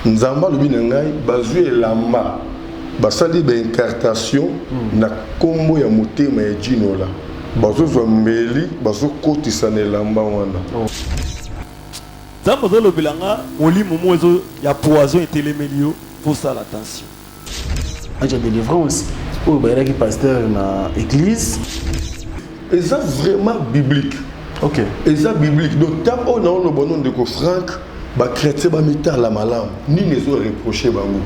nzamba lobi na ngai bazwi elamba basali incartation na kombo ya motema ya jinola bazozwa mbeli bazokotisa na elamba wana nzambe ozolobelanga molimo mo ya poison etelemeli yo posala attention anja délivrance oyo bayelaki pasteur na église eza vraiment biblique. Ok. Eza biblique. Donc tant on a le bon nom de Franck, ba chrétien ba mettre la malam, ni les autres reprocher bango.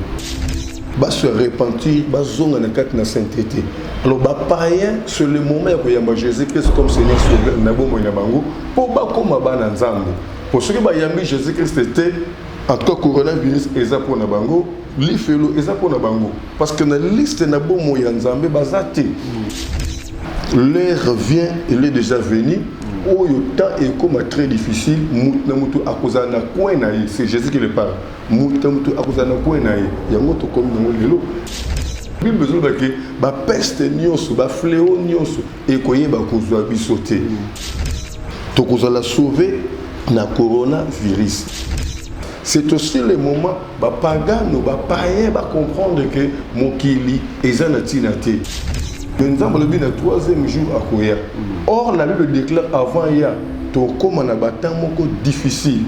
Ba se repentir, ba zonga na kat na sainteté. Alors ba païen sur le moment où yamba Jésus-Christ comme Seigneur sauveur na bomo na bango, pour ba comme ba na nzambe. Pour ceux qui ba yambi Jésus-Christ était en tout cas coronavirus eza pour na bango, li felo eza pour na bango parce que na liste na bomo ya nzambe bazate. L'heure vient, elle est déjà venue. Oh, le temps est comme très difficile. C'est Jésus qui le parle. Il y a un autre comme dans le lot. Il y a besoin de la peste, la fléau, et qu'il y ait un sauté. Donc, vous allez sauver le coronavirus. C'est aussi le moment où les pagans, les païens vont comprendre que mon kili est un atinaté. Nous avons le 3e jour à Koya. Or, la Bible déclare avant hier, comme on a battu difficile.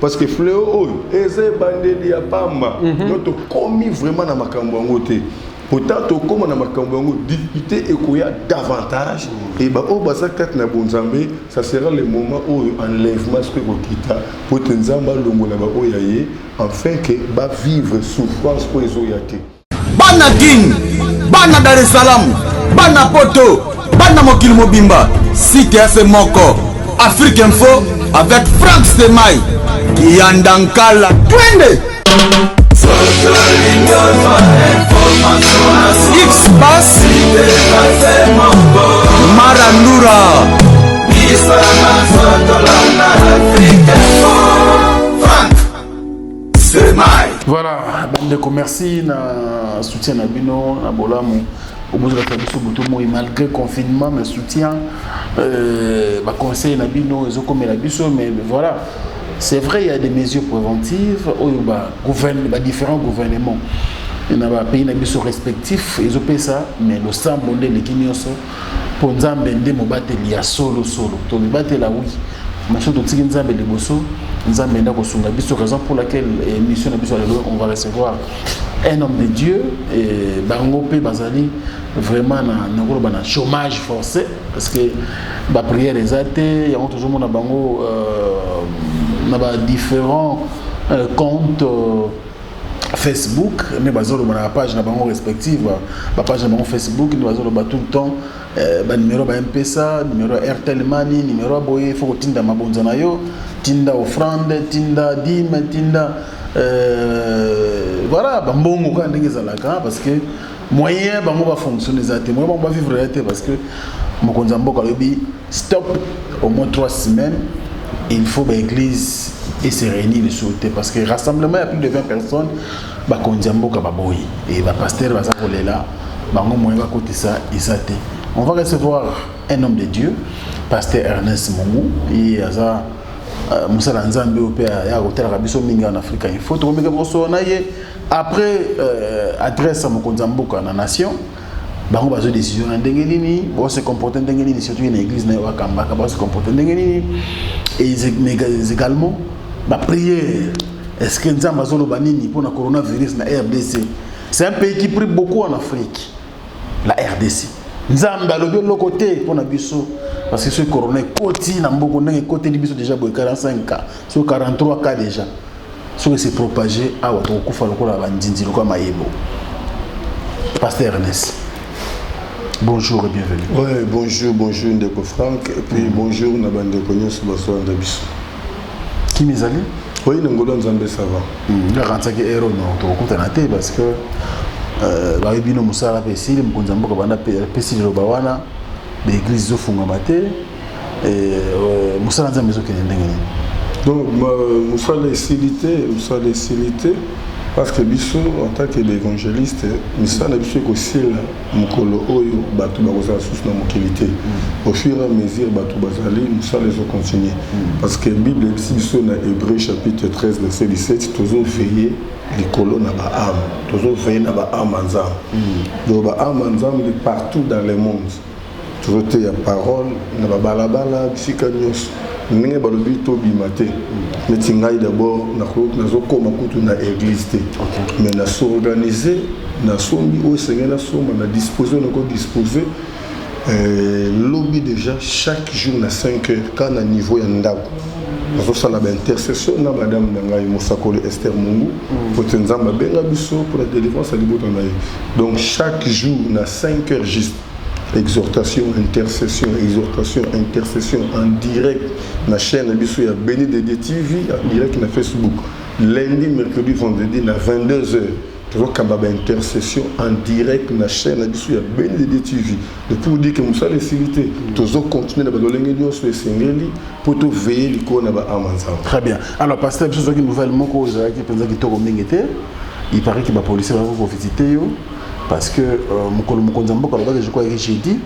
Parce que fléau, eze bandeli ya pamba. Donc, commis vraiment dans ma cambangote. Pourtant, comme on a ma cambangote, difficulté et Koya davantage. Et bah, au basakat na bonzambe, ça sera le moment où enlèvement ce que vous quittez. Pour que nzamba longo na ba oyaye, afin que ba vivre souffrance pour les oyate. Bana King, Bana Dar es Salaam, Bana Poto, Bana Mokil Mobimba, Cité Moko, Afrique Info avec Franck Stemai, Kiandankala, Twende. X-Bass, Marandura, Franck Stemai. Voilà, bande merci na soutien na bino na bolamu au bout de la tabiso malgré confinement mais soutien ba conseil na bino ezo comme la biso mais voilà c'est vrai il y a des mesures préventives au différents gouvernements il y a pays na biso respectifs ezo pesa mais le sang bondé les kinyoso pour nzambe ndemo bateli ya solo to batela oui machin de tiki nzambe liboso nzambe nda kosunga biso raison pour laquelle émission na biso on va recevoir un homme de Dieu et bango pe bazali vraiment na chômage forcé parce que ba prière ezate ya toujours mona bango na ba différents comptes Facebook mais bazolo na page na bango respective ba page na bango Facebook ni bazolo ba tout le temps ba numéro ba M-Pesa numéro Airtel Money numéro boye faut que tinda mabonza na yo tinda offrande tinda dîme tinda voilà ba mbongo ka ndenge zalaka parce que moyen bango ba fonctionner zate moyen bango ba vivre zate parce que mokonza mboka lobi stop au moins 3 semaines il faut ba église et se réunir le sauter parce que rassemblement il y a plus de 20 personnes ba konza mboka ba boy et ba pasteur ba zakolela bango moyen ba côté ça izate. On va recevoir un homme de Dieu, pasteur Ernest Mongu, et Aza Moussa Nzambe au père ya hôtel Rabiso Minga en Afrique. Il faut trouver que après adresse à Mokonzamboka na nation, bango bazo décision na ndengelini, bo se comporter ndengelini surtout une église na Wakamba, ba se comporter ndengelini et également ba prière. Est-ce que Nzamba zolo banini pour le coronavirus na RDC? C'est un pays qui prie beaucoup en Afrique. La RDC. Nzamba alobi lokote pour na biso parce que ce corona côté na mboko ndenge côté di biso déjà 45 cas sur 43 cas déjà ce qui s'est propagé à wato kufa lokola bandinzi lokola mayebo. Pasteur Ernest, bonjour et bienvenue. Ouais, bonjour Ndeko Franck et puis bonjour na bande konyo sur baso na biso. Qui mezali? Oui, ngolo nzambe ça va. La rentaki héros non to kutana te parce que baibino musala pesili mkonza mboka banda pesili lobawana l'église zo funga maté musala nzambe zo kene ndenge. Donc musala silité Parce que biso en tant qu'évangéliste, misa na biso aussi là mukolo oyo batu bakoza sous na mokilité. Au fur et à mesure batu bazali misa les continuer. Parce que Bible biso na Hébreux chapitre 13 verset 17 toujours veiller les colonnes na ba âme, toujours veiller na ba âme ensemble. Donc ba âme ensemble partout dans le monde. Toujours il y a parole na ba balabala bisika nyos. Ndenge balobi to bimate mais tingai d'abord na zokoma kutu na église te mais na s'organiser na sombi o seigneur na soma na disposer na ko disposer lobby déjà chaque jour na 5 heures quand na niveau ya ndako nazo sala ba intercession na madame ngai Mosakoli Esther Mungu pour nzamba benga biso pour la délivrance à liboto na ye donc chaque jour na 5 heures juste exhortation, intercession en direct. La chaîne Abisso y a Béni de TV en direct na Facebook. Lundi, mercredi, vendredi, à 22h. Toujours Kambaba intercession en direct na chaîne Abisso y a Béni de TV. Pour vous dire que nous sommes les civilités. Toujours continuer à badolengue sur les singeli pour tout veiller l'icône à Amanza. Très bien. Alors, pasteur, je suis nouvellement il paraît que les policiers vont visiter. Parce que Mokonzambo Kalobaki, je crois que j'ai dit,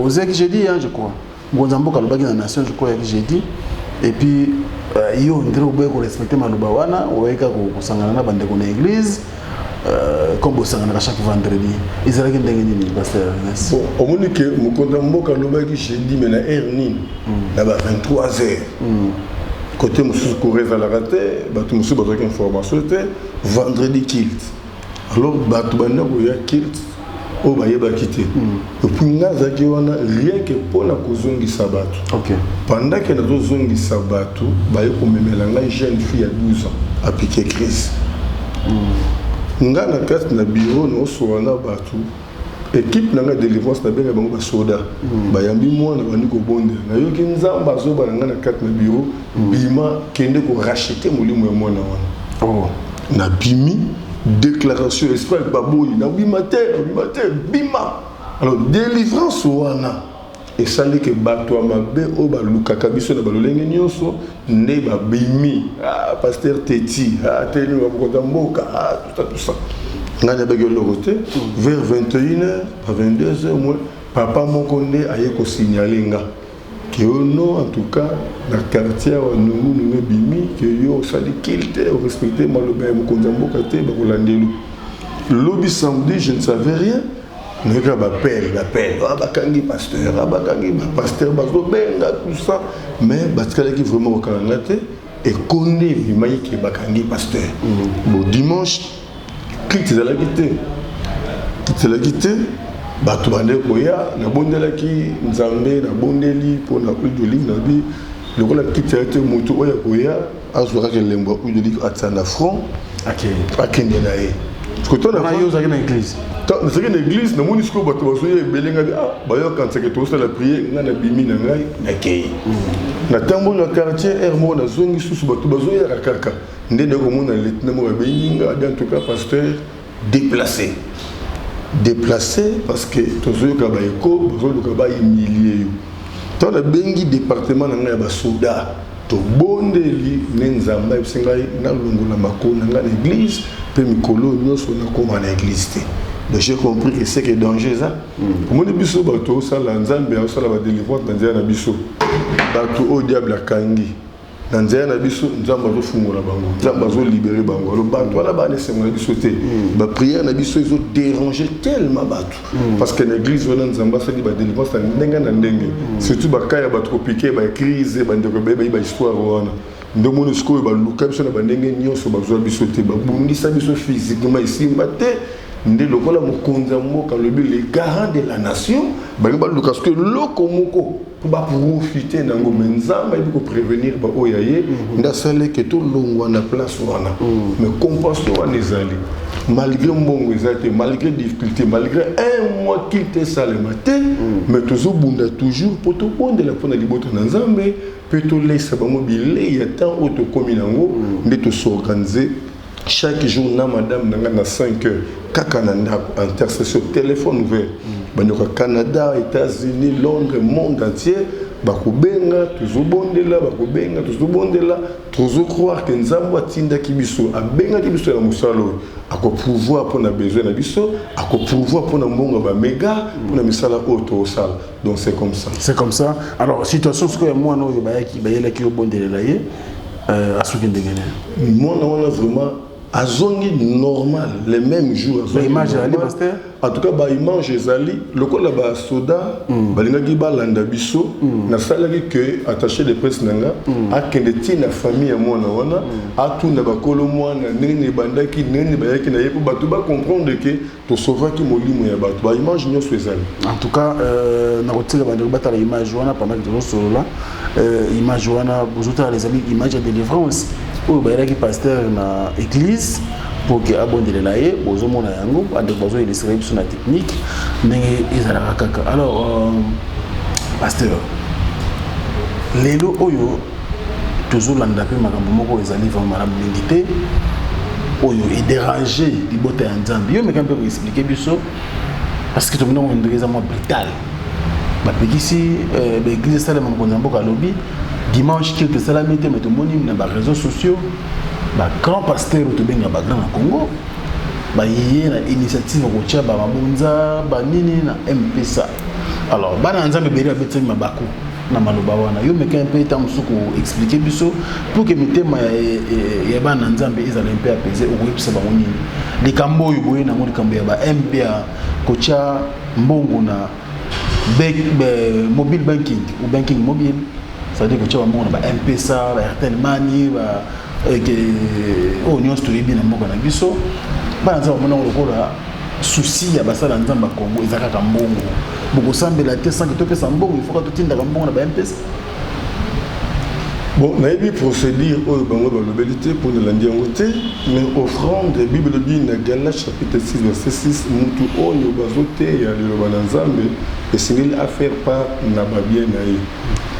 osé que j'ai dit, je crois. Mokonzambo Kalobaki dans la nation, je crois que j'ai dit. Et puis, il y a un respecter Maloubawana, ou il y a un bande de l'église, comme vous savez, chaque vendredi. Ils ont rien de pasteur. Bon, au moment que Mokonzambo Kalobaki, j'ai dit, mais la Ernin, là-bas 23h. Côté Moussou Kourez à la raté, Moussou Bazak information, vendredi kilt. Alors, Batouana Goya kilt, au Bayeba quitté. Et puis, Nazaki, on a rien que pour la Kozongi Sabatou. Pendant que nous Zongi Sabatou, Bayeko Memelanga, une jeune fille à 12 ans, a piqué crise. Nga na carte na bureau, nous sommes là, Batou. Équipe n'a pas de délivrance, n'a pas de soda. Bayambi moi, n'a pas de bonde. N'a eu qu'une zamba, bazo, n'a pas carte na bureau. Bima, kende ko racheter mon lit, moi, n'a bimi. Déclaration esprit baboui na bimater bima alors délivrance wana et ça dit que bato mabe o ba lukaka biso na balolenge nyonso ne ba bimi pasteur Teti tenu ba mboka tout ça ngana ba gelo vers 21h à 22h moi papa mon konde aye ko signaler nga que non en tout cas dans le quartier nous bimi que yo sali kilte respecter moi le ben Mokonzambo kate ba kolandelu lobby samedi je ne savais rien mais quand m'appelle bakangi pasteur bazo benga tout ça mais baskala qui vraiment au Canada et connaît bimai qui bakangi pasteur bon dimanche kilte za la guité bato bande koya na bondelaki nzambe na bondeli pour na huile d'olive na bi lokola kitete moto oya koya azwaka ke lembo huile d'olive atsana front akende na ye koto na yo zaki na église na église na monisco bato bazoya belenga bi bayo kansa ke to la prière na bimi na ngai na kei na tambo na quartier hermo na zongi susu bato bazoya kaka ndene ko mona lieutenant mo benga en tout cas pasteur déplacé parce que tous les Kabaïko, tous les Kabaï milliers. Dans le Bengi département, il y a des soldats. Tout bon délit, n'enzamba, n'engai, n'alongo la mako, n'engai l'église, puis Mikolo, nous sommes comme en église. Donc j'ai compris que c'est que danger ça. Moi les biso bateau ça l'enzambe, ça la délivrance dans un abisso. Bateau au diable à Kangi. Dans un abisso, nous avons fungola bango, nous avons libéré bango. Le bateau là-bas, c'est mon abisso. La prière n'abisso ils ont dérangé tellement bateau. Parce que l'église nous avons fait des délivrances dans n'engue. Surtout bakaya bateau piqué, ba crise, ba ndeko ba histoire wana. Ndo monusco ba luka biso na ba ndenge nyonso ba zwa biso te ba bundisa biso physiquement ici maté. Ndé lokola Mokonzambo quand le but les garants de la nation, ba luka parce que loko moko pour profiter nango menzamba et pour prévenir ba oyaye ndasale que tout longwa na place wana mais compassion wana ezali malgré mbongo ezate malgré difficulté malgré un mois qu'il te salemate mais toujours bunda toujours pour tout bonde la pona liboto na nzambe peut to laisser ba mobile il y a tant auto comme nango ndé s'organiser chaque jour na madame nanga na 5 heures kaka na intercession téléphone ouvert Banyoka Canada, États-Unis, Londres, monde entier, bakobenga tozobondela bakobenga tozobondela croire que nzambo atindaki biso abengaki biso ya mosala oyo akopouvoir mpona besoin na biso akopouvoir mpona mbongo bamega mpona misala oyo tozosala. Donc c'est comme ça. C'est comme ça. Alors situation sikoyo mwana oyo bayelaki obondelela ye asuki ndenge nini mwana wana vraiment azongi normal les mêmes jours image ali pasteur en tout cas ba image ezali lokola ba soda balingaki balanda biso na salaki que attaché de presse nanga akende tina famille ya mwana wana atunda bakolo mwana nene bandaki nene bayaki na yepo bato ba comprendre que to sauvaki molimo ya bato ba image nyonso ezali. En tout cas na kotika bandeko batala image wana pendant que nous sommes là image wana bozotala les amis image de délivrance oyo bayelaki pasteur na église pour que abondelela ye bozomona yango bandeko bazoillustre biso na technique ndenge ezalaka kaka. Alors pasteur lelo oyo tozolanda mpe makambo moko ezali vraiment malamu mingi te oyo edérange libota ya nzambe yo meka mpe koexplike biso parce que tominango ndenge eza mwa brutal bapekisi baeglise esalema mokonzi ya mboka alobi dimanche qui est la mette mais tout le monde dans les réseaux sociaux ba grand pasteur to benga ba grand na Congo ba yé na initiative ko tia ba mabunza ba nini na MPSA. Alors ba na nzambe beri abetsi mabako na maloba wana yo meka mpe ta musuku expliquer biso pour que mitema ya ba na nzambe ezala mpe apaiser o websa ba nini likambo yo boye na mo likambo ya ba MPA ko tia mbongo na mobile banking ou banking mobile. C'est-à-dire que tu as un MPSA, un Airtel Money, Union Storybi na mboka na biso. Ba nza mona lokola souci ya basala nzamba Congo ezaka mbongo. Boko sambela te sans que to pesa mbongo, il faut que to tinda mbongo na ba MPSA. Bon, na yebi procédure oyo bango balobelité pour de landiangote, mais offrande Bible dit na Galates chapitre 6 verset 6 mutu oyo bazote ya liloba na nzambe esengeli à faire part na ba bien na ye.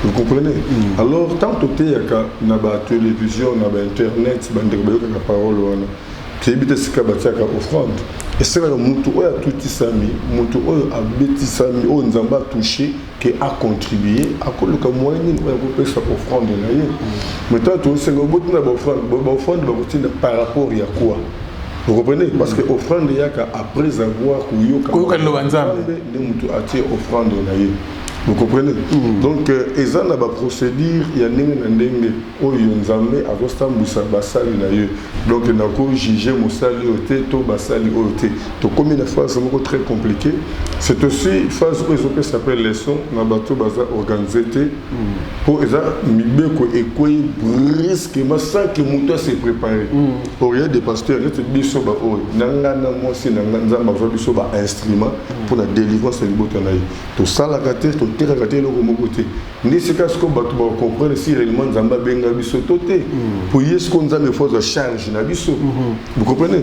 Vous comprenez? Alors, tant que tu as la télévision, la internet, tu as la parole, tu as la offrande. Et c'est là que tu as tout sami, tu as bêti sami, tu as touché, qui a contribué à ce que le moyen de faire offrande. Mais toi, tu as offrande par rapport à quoi? Vous comprenez? Parce que offrande, après avoir offrande. Vous comprenez? Donc, ils ont une procédure, il y a des gens donc, il y a jugé comme une phase très compliquée. C'est aussi une phase où ils s'appelle leçon, dans le bateau organisé pour les brusquement sans que mon se préparé. Pour y a des pasteurs, ils sont instrument pour la délivrance du boutonnaille. Tout ça, la gâterie, tout le côté. Ni ce cas qu'on va comprendre si réellement Zamba benga biso toté. Pour y est-ce qu'on a une force de charge na biso. Vous comprenez?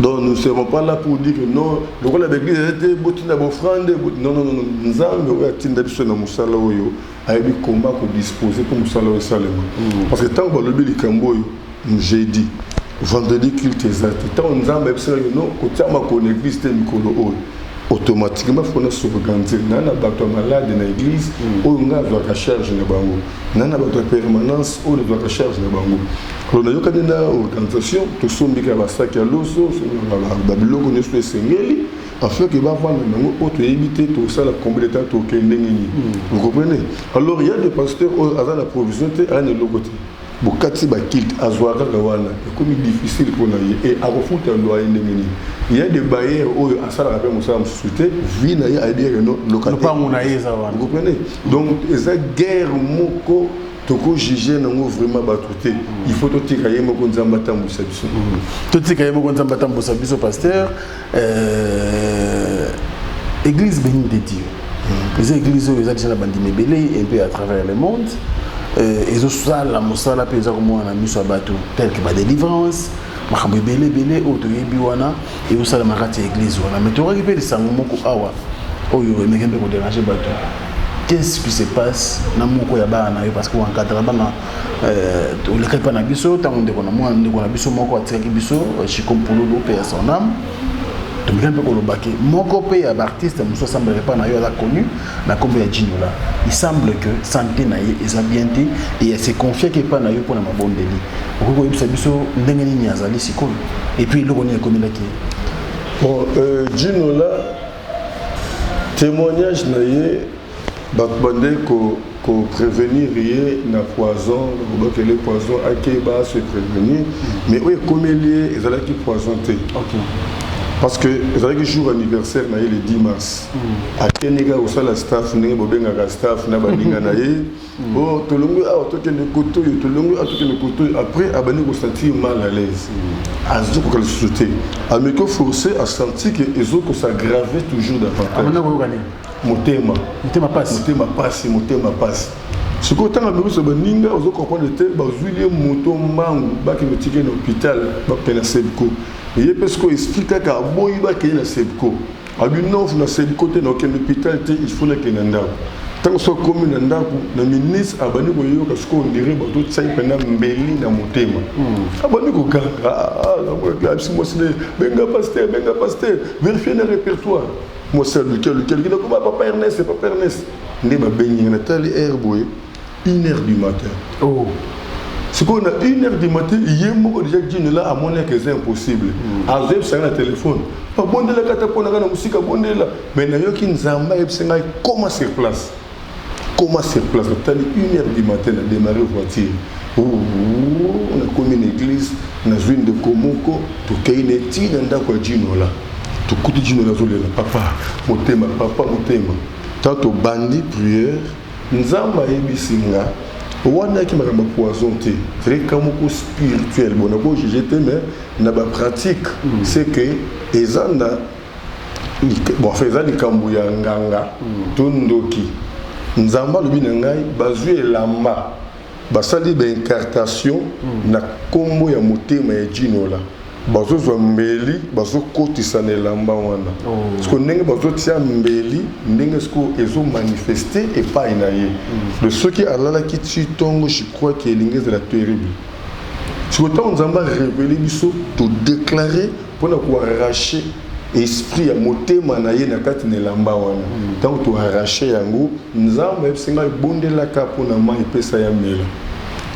Donc nous ne serons pas là pour dire que non, le rôle avec l'église était botina offrande. Non non non, Nzambe oya tinda biso na musala oyo. Ayebi combat ko disposer pour musala oyo salema. Parce que tant que le bili kamboyo, j'ai dit vendredi culte exact. Tant Nzambe biso non, ko tiama ko église te mikolo oyo. Automatiquement il faut s'organiser nana bato malade na église oyo nga doit charge na bango nana bato permanence oyo doit charge na bango alors na yoka na organisation to sombika basaki ya loso ba biloko nyonso esengeli afin que ba vendre nango auto éviter to sala combler temps to kende nini. Vous comprenez? Alors il y a des pasteurs à la provision te à ne lokote bokati ba kilt azwaka gawana comme difficile pour na et à refuta loyer ndengeni. Il y a des barrières où à ça la rappelle Moussa Moussouté vie na ya dire que non localité. Vous comprenez? Donc eza guerre moko toko juger nango vraiment batuté. Il faut to tika yemo ko nzamba tambusa biso. To tika yemo ko nzamba tambusa biso pasteur église bénie de Dieu. Les églises où les gens bandimé belé un peu à travers le monde. Et zo sala mosala pe za ko mona miso bato tel que ba délivrance makambo belé auto yebi wana et osala makati église wana mais to récupérer sango moko awa oyo emekembe ko déranger bato. Qu'est-ce qui se passe na moko ya bana parce que encadre bana le cas pas na biso tant on de kona moi ndeko na biso moko atiraki biso chikompolo do pe son âme tomika mpe kolobaki moko mpe ya baartiste mosusu asembleke mpa na yo aza connu na kombo ya Djinola. Il semble que santé na ye eza bien te et ase confie ke mpa na yo mpona mabondeli okoki koyebisa biso ndenge nini azali sikoyo et puis eloko nini ekomelaki ye. Bon, Djinola témoignage na ye bato bande ko prévenir ye na poison que le poison ake ba se prévenir mais oyo ekomeli ye ezalaki poison te. Parce que ezalaki jour anniversaire na ye le 10 mars akeneka kosala staff ndenge bobengaka staff na baninga na ye o tolongi awa tokende koto oyo tolongi awa tokende koto oyo après abandi kosentir mal à l'aise azo koka lisusu te ameki oforcé asenti ke ezokosagrave toujours davantage motema pasi sikoyo ntango amekisa baninga ozo comprendre te bazwili ye moto mbangu bakende otike na hôpital bakende na sebko ye mpe sikoyo explique kaka aboyi bakende na sebko abi nofu na sebko te na okende hôpital te il faut nakende na ndako ntango so akomi na ndako na ministre abandi koyoka sikoyo ondire bato tiai mpena mbeli na motema abandi kokanga abisi mwasile benga paster vérifie na répertoire mwasi lequel kina koma papa Ernest nde babenginga na tali air boye 1h du matin. C'est qu'on a 1h du matin, il y a beaucoup de gens qui disent là à mon avis que c'est impossible. À zéro c'est un téléphone. Pas bon de la catapone na musique bon de là. Mais na yo qui nzamba et c'est comment sur place. Tali 1h du matin a démarré voiture. On a commis une église dans une de Komoko, to kaine ti nda kwa Djinola. To kuti Djinola zolela papa motema. Tanto bandi prière nzamba yebisinga wana ki makamba poison te très kamoko spirituel bon na ko jeté mais na ba pratique c'est que ezanda bon faisant di kambu ya nganga tondoki nzamba lobi na ngai bazui elamba basali ba incartation na kombo ya motema ya Djinola bazozwa mbeli bazokotisa na elamba wana siko ndenge bazotia mbeli ndenge siko ezo manifester epai na ye de ceux qui alalaki titongo je crois que elingi ezala terrible siko ntango nzambe arevele biso todéclare mpona koarrache esprit ya motema na ye na kati na elamba wana ntango toarrache yango nzambe ayebisi ngai bondelaka mpona mai epesa ya mela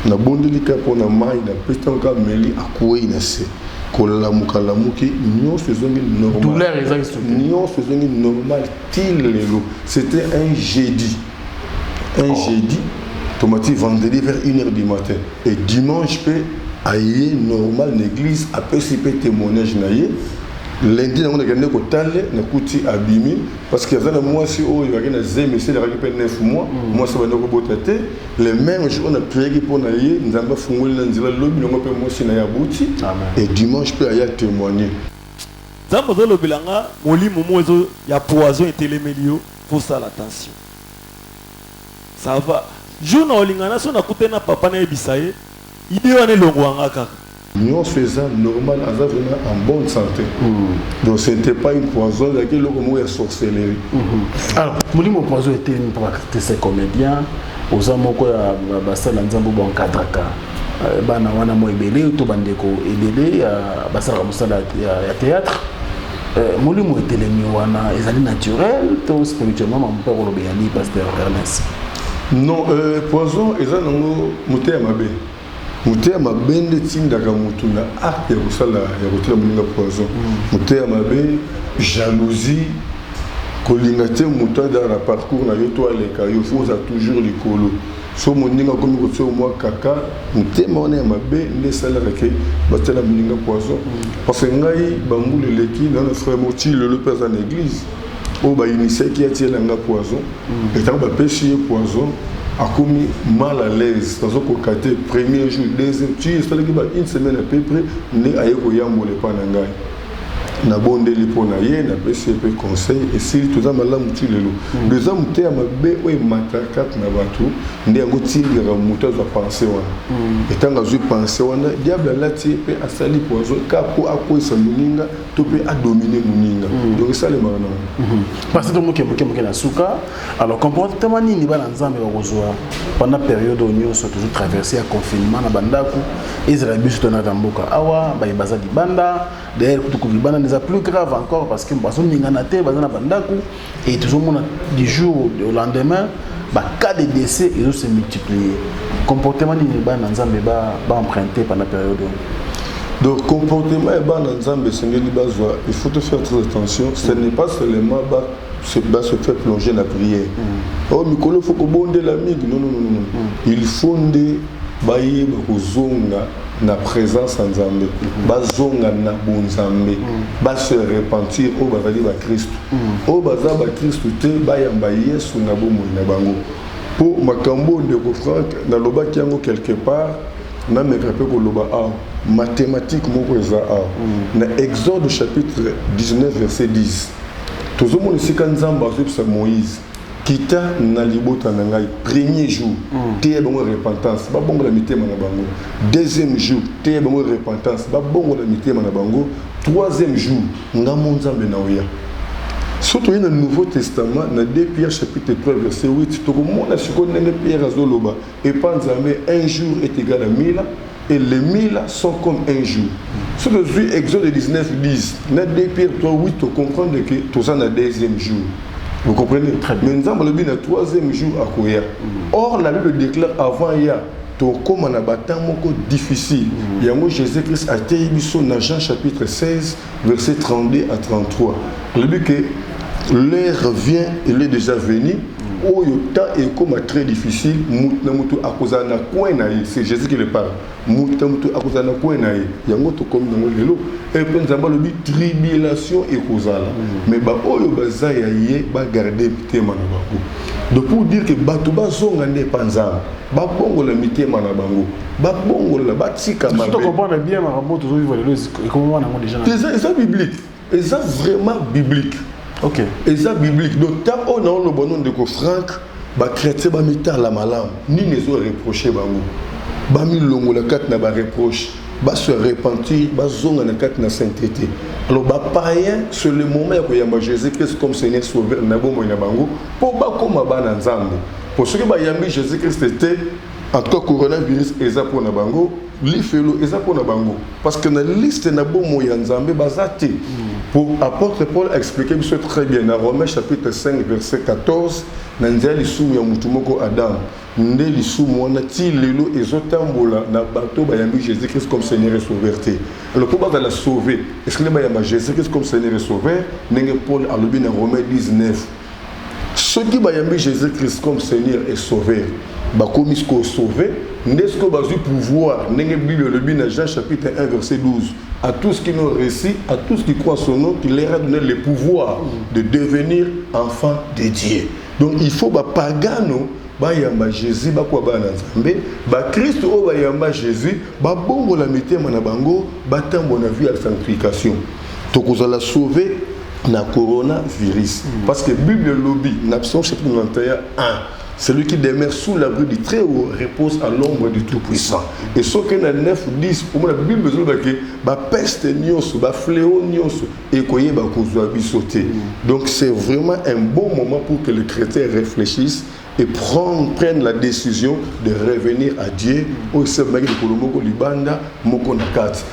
nabondelika mpona mai napesi ntango kaka meli akwei na se kolamuki nyonso ezongi normal til lelo c'était un jeudi tomati vendredi vers 1h du matin et dimanche pe aye normal l'église apesi pe témoignage na ye lundi nango nakende kotale nakuti abimi parce que aza na mwasi oyo akende na zeme esili akaki mpe 9 mois mwasi abandi kobota te le même jour on a prieki mpo na ye nzambe afungoli na nzela lobi nango mpe mwasi na ye abuti et dimanche mpe aya témoigner nzambe ozolobela nga molimo mo ezo ya poison etelemeli yo fosala attention ça va jour na olingana so nakute na papa nayebisa ye ide wana elongwanga kaka nous faisons normal, on est vraiment en bonne santé. Donc ce n'était pas une poison, il y a une sorcellerie. Alors, mon poison était une pratique comédien, aux amours à Bassa Lanzambo Bankadraka. Bana wana mo ebele to bandeko ebele Bassa Ramusala ya théâtre. Molimo etelemi wana ezali naturel to spirituellement mon père Olobeyani pasteur Ernest. Non, poison ezali nango muté mabe. Muté mabende tindaka mutu na art ya kosala ya kotela moninga poison. Muté mabe jalousie kolinga te mutu dans le parcours na yo to aleka yo faut ça toujours likolo. So moninga komi kotia moi kaka muté mona mabe ne sala ke batela moninga poison parce que ngai bambule leki na na frère moti le père en église o ba initié qui a tiré nga poison et tant ba pêcher poison a commis mal à l'aise dans un côté premier jour deuxième tu es une semaine à peu près ne ayeko yambole pa na ngai na bondeli pona ye na PCP conseil et si tout ça malamu tu lelo les hommes te mabe o mataka na batu ndi yango tindira mutu za penser wana etanga zu penser wana diable lati pe asali poison kapo akoisa muninga to pe a dominer muninga donc ça le marana parce que moke na suka alors comportement nini bana nzambe ba kozwa pendant période onyo so toujours traverser à confinement na bandako Israël biso na tamboka awa ba baza di banda d'ailleurs kutu kubana c'est plus grave encore parce que bazo ninganate bazo na bandaku et tout le monde du jour au lendemain cas de décès ils se multiplier comportement ni ba nzambe ba emprunter pendant la période. Donc comportement et ba nzambe sengeli bazwa, il faut te faire très attention, ce n'est pas seulement se faire plonger la prière. Oh mikolo faut que bonde la migue, non. Il faut de baye ba zonga na présence en Nzambe, bazonga na bonzambe, ba se repentir au bazali ba Christ. Au baza ba Christ te ba yamba Yesu na bomo na bango. Pour makambo de ko Franck na loba kiango quelque part na me rappelle ko loba mathématique moko eza na Exode chapitre 19 verset 10. Tous monde ici quand Nzamba a Moïse kita na libota na ngai premier jour te bongo repentance ba bongo la mitema na bango, deuxième jour te bongo repentance ba bongo la mitema na bango, troisième jour nga monzambe na oya. Surtout dans le Nouveau Testament dans 2 Pierre chapitre 3 verset 8 to komona siko ndenge Pierre azoloba et panzambe un jour est égal à 1000 et les 1000 sont comme un jour. Sur le sujet Exode 19 10 dans 2 Pierre 3 8 to comprendre que tout ça na deuxième jour. Vous comprenez? Mais nous avons le troisième jour à Koya. Or, la Bible déclare avant hier, comme on a battu difficile. Il y a Jésus-Christ a été émis dans Jean chapitre 16, verset 32 à 33. Il dit que l'heure vient, il est déjà venu. Oh, le temps est comme très difficile. C'est Jésus qui le parle. Et puis nous avons le but tribulation et causale. Mais oh, le garder donc pour dire que Batouba Zongande Panzam, Babongo la mité manabango, Babongo la batika mabé. Tu comprends bien, Marambo, tu veux comment on a déjà. C'est biblique. Et ça vraiment biblique. Ok. Et ça biblique. Donc tant on a le bon nom de Franck, chrétien bamita la malam, ni les autres reprocher bango. Bami longo la kat na ba reproche, ba se repentir, ba zonga na kat na sainteté. Alors ba païen sur le moment où yamba Jésus-Christ comme Seigneur sauveur na bomo na bango, pour ba comme ba na nzambe. Pour ceux qui ba yambi Jésus-Christ était en tout cas coronavirus eza pour na bango, li felo eza pour na bango parce que na liste na bomo ya nzambe bazate. Pour apôtre Paul expliquer très bien dans Romains chapitre 5 verset 14, nanzia lisumu ya mutumoko Adam, nde lisumu wana ti lelo ezotambola na bato bayambi Jésus-Christ comme Seigneur et Sauveur. Alors pour ba la sauver, est-ce que ba yamba Jésus-Christ comme Seigneur et Sauveur? Nenge Paul a lobi dans Romains 19. Ceux qui bayambi Jésus-Christ comme Seigneur et Sauveur, ba komi ko sauver, n'est-ce que bazu pouvoir, nenge Bible lobi dans Jean chapitre 1 verset 12. À tous qui nous récit, à tous qui croient son nom, qui leur a donné le pouvoir de devenir enfants de Dieu. Donc il faut que pagano ba yamba Jésus ba kwa ba nzambe ba Christ o ba yamba Jésus ba bongo la mitema na bango ba tambo na vie à sanctification. To kozala sauver na coronavirus parce que Bible lobby na Psaume chapitre 91 celui qui demeure sous l'abri du Très-Haut repose à l'ombre du Tout-Puissant. Et ce que dans 9, 10, pour moi, la Bible veut dire que la peste nyonso, la fléau nyonso, et qu'on y ait sauté. Donc c'est vraiment un bon moment pour que les chrétiens réfléchissent et prennent la décision de revenir à Dieu.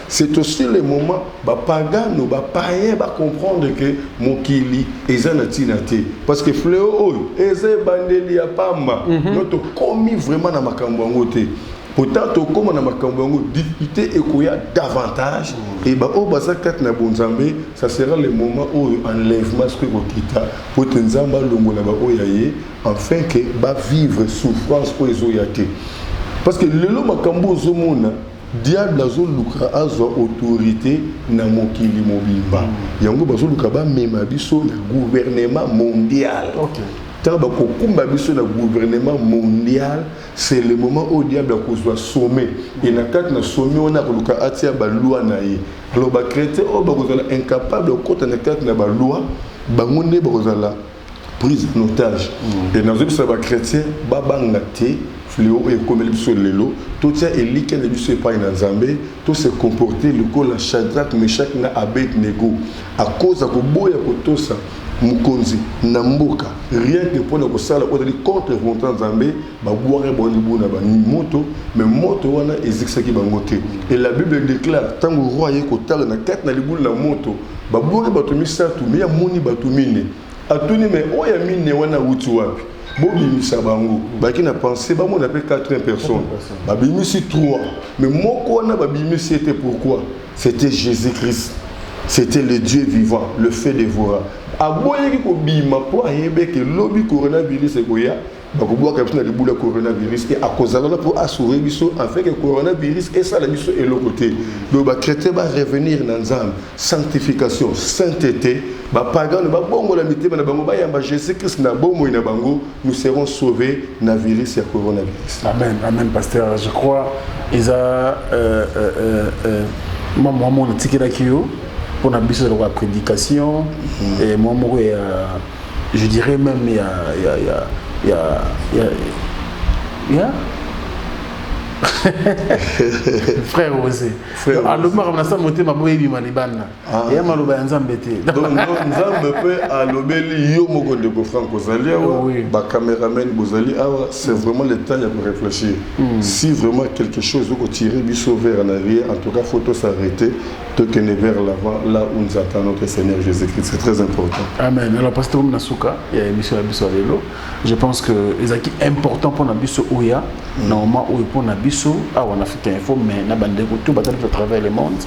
C'est aussi le moment où les païens comprendre que Mokili est un atinate. Parce que fléau, ils ont commis vraiment dans ma cambangote. Pourtant, comme on a ma difficulté et qu'il y a davantage, et ça sera le moment où enlèvement ce que vous quittez pour que Nzamba Longola afin que va vivre souffrance pour les oyate. Parce que le lot makambo zomona diable azoluka azwa autorité na mokili mobimba. Yango bazoluka ba mema biso na gouvernement mondial. OK. Tant que le gouvernement mondial, c'est le moment où le diable a sommé. Et dans le sommet, on a la loi. Alors, les chrétiens sont incapables de faire la loi, ils sont pris en otage. Et dans les chrétiens, fléau et comme ils sont les lots, tout ça est liqué de ce pas dans Zambé, tout se comporter le col à Shadrach, Meshach, na Abednego. À cause de boya tout ça. mukonzi na mboka rien que pour ne sala ko dali contre volonté nzambe ba boire boni buna ba moto mais moto wana ezikisaki bango te et la Bible déclare tango roi yeko tala na kat na libulu na moto ba boire bato misatu mais ya moni bato mine atuni mais oya mine wana uti wapi bobimisa bango baki na penser ba mon appelle 80 personnes ba bimisi 3 mais moko wana ba bimisi était pourquoi c'était Jésus-Christ, c'était le Dieu vivant, le fait dévorant. Aboyeki ko bima po ayebe ke lobby coronavirus ekoya bakoboa ka pina libula coronavirus et à cause là pour assurer biso en fait que coronavirus et ça la biso et l'autre côté donc ba chrétien va revenir dans nzambe sanctification sainteté ba pagan ba bongo la mité na bango ba yamba Jésus Christ na bomo ina bango nous serons sauvés na virus et coronavirus. Amen, amen pasteur, je crois isa moi mon tikira kiyo pour la biso de la prédication et moi je dirais même il y a frère Osé alors moi on a ça monté ma boyebi malibana et maloba nzambe te donc nzambe peut alobeli yo moko de ko Franco Zalia ba cameraman bozali awa c'est vraiment le temps de réfléchir si vraiment quelque chose ko tirer biso vers en arrière en tout cas faut s'arrêter tourner vers l'avant là où nous attend notre Seigneur Jésus-Christ c'est très important. Amen. Alors pasteur Nasuka il y a émission la biso lelo je pense que les acquis importants pour na biso oya normalement ou pour na biso en Afrique Info mais na bande tout battre à travers le monde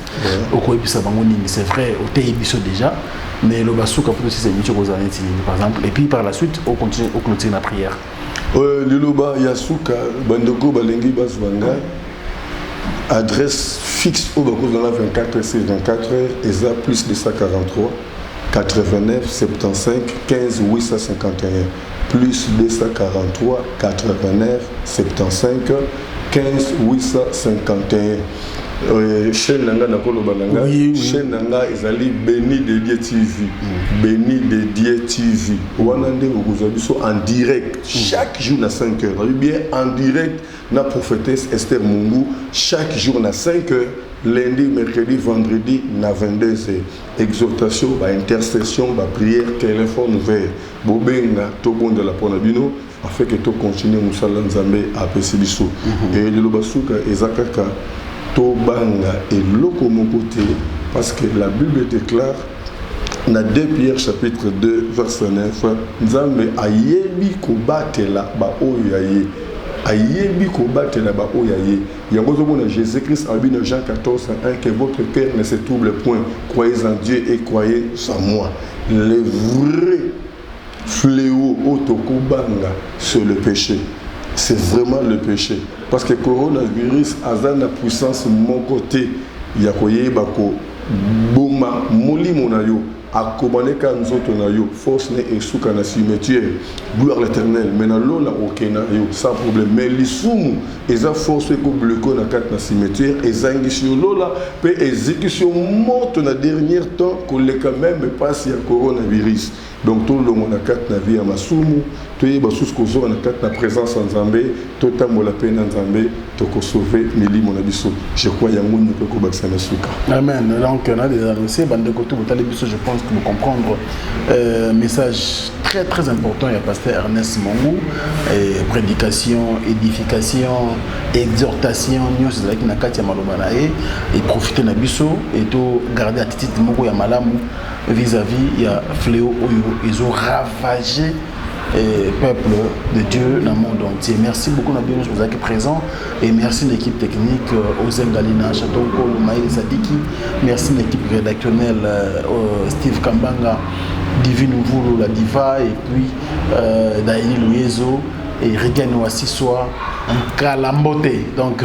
au quoi bisa bango nini c'est vrai au tey biso déjà mais le basuka pour aussi émission aux années par exemple et puis par la suite on continue au clôture la prière liloba yasuka bandeko balengi baswanga adresse fixe au Bako dans la 24 c'est 24 heures et ça plus de 143 89 75 15 851 plus 243 89 75 15 851 chaîne nanga na koloba nanga chaîne nanga ezali Béni Dédié TV Béni Dédié TV wana nde okozwa biso en direct chaque jour na 5 heures bien en direct na prophétesse Esther Mungu chaque jour na 5 heures lundi mercredi vendredi na 22 heures exhortation ba intercession ba prière téléphone ouvert bobenga to bonde la pona bino afin que to continuer musala nzambe apesi biso et le basuka ezakaka to banga et loko mokote parce que la Bible déclare dans 2 Pierre chapitre 2 verset 9 nzambe ayebi ko batela ba oyo yaye ayebi ko batela ba oyo yaye yango zomona Jésus-Christ en Bible Jean 14:1 que votre cœur ne se trouble point croyez en Dieu et croyez en moi le vrai fléau otokobanga c'est le péché. C'est vraiment le péché. Parce que le coronavirus a la puissance de mon côté. Il y a bako boma moli monayo a kobaneka nzoto na yo force ne esuka na cimetière gloire l'Éternel mais na lola okena yo sans problème mais lisumu eza force ko bloquer na kat na cimetière ezangi lola pe exécution monte na dernier temps ko le quand même passe ya coronavirus donc tout le monde a kat na vie ya masumu to yeba sous ko zo na kat na présence en Nzambe to tambola pe na Nzambe to ko sauver milimo na biso je crois ya moni ko bakisa na suka amen donc on a des annoncés bande ko to botali biso je pense que vous comprendre message très très important il y a pasteur Ernest Mongou et prédication édification exhortation news là qui na katia maloba na et profiter na biso et to garder attitude moko ya malamu vis-à-vis il y a fléau ils ont ravagé peuple de Dieu dans le monde entier. Merci beaucoup Nabi vous êtes présent et merci l'équipe technique Ozen Galina, Château Kolo, Maïl Sadiki, merci l'équipe rédactionnelle Steve Kambanga, Divine Ouvulu, la Diva et puis Daïli Louiezo et Regan Ouassissoa, un calambote. Donc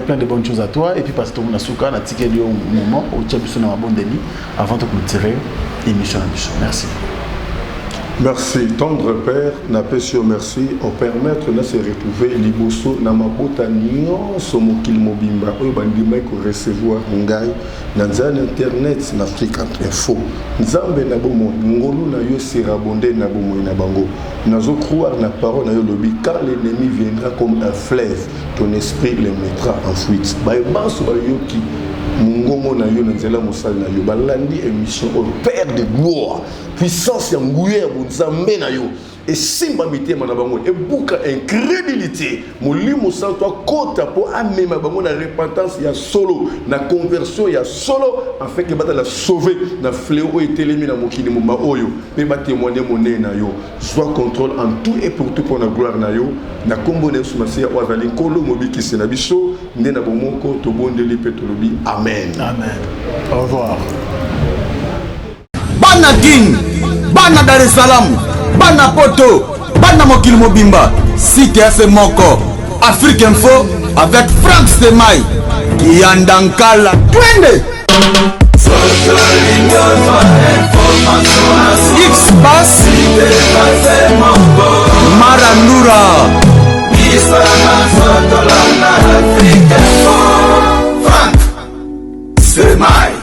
plein de bonnes choses à toi et puis Pasteur Nasuka, on a ticket du moment au Tchabiso dans ma bonne délit avant de clôturer l'émission. Merci. Merci, tendre Père, n'a pas sur merci, au permettre de se retrouver liboso na mabota nyonso mokili mobimba oyo bandima ko recevoir ngai na nzana internet na Afrique Info. Nzambe na bomo ngolu na yo serabonde na bomo na bango. Nazo croire na parole na yo lobi car l'ennemi viendra comme un fleuve, ton esprit le mettra en fuite. Ba banso ba yoki mungo bongo na yo na nzela mosali na yo balandi émission au Père de gloire puissance ya nguya ya bonzambe na yo et simba mitema na bango et buka incrédulité molimo santo akota po amema bango na repentance ya solo na conversion ya solo afin que bata la sauver na fléau etelemi na mokili mumba oyo pe ba témoigner monene na yo soit contrôle en tout et pour tout pour la gloire na yo na kombo na sumasia wazali kolo mobiki sena biso nde na bomoko to bondeli pe to lobi amen Amen. Au revoir. Bana King, Bana Dar es Salaam, Bana Poto, Bana Mokil Mobimba, CTF Moko, Afrique Info avec Franck Stemai, Kiandankala. Twende!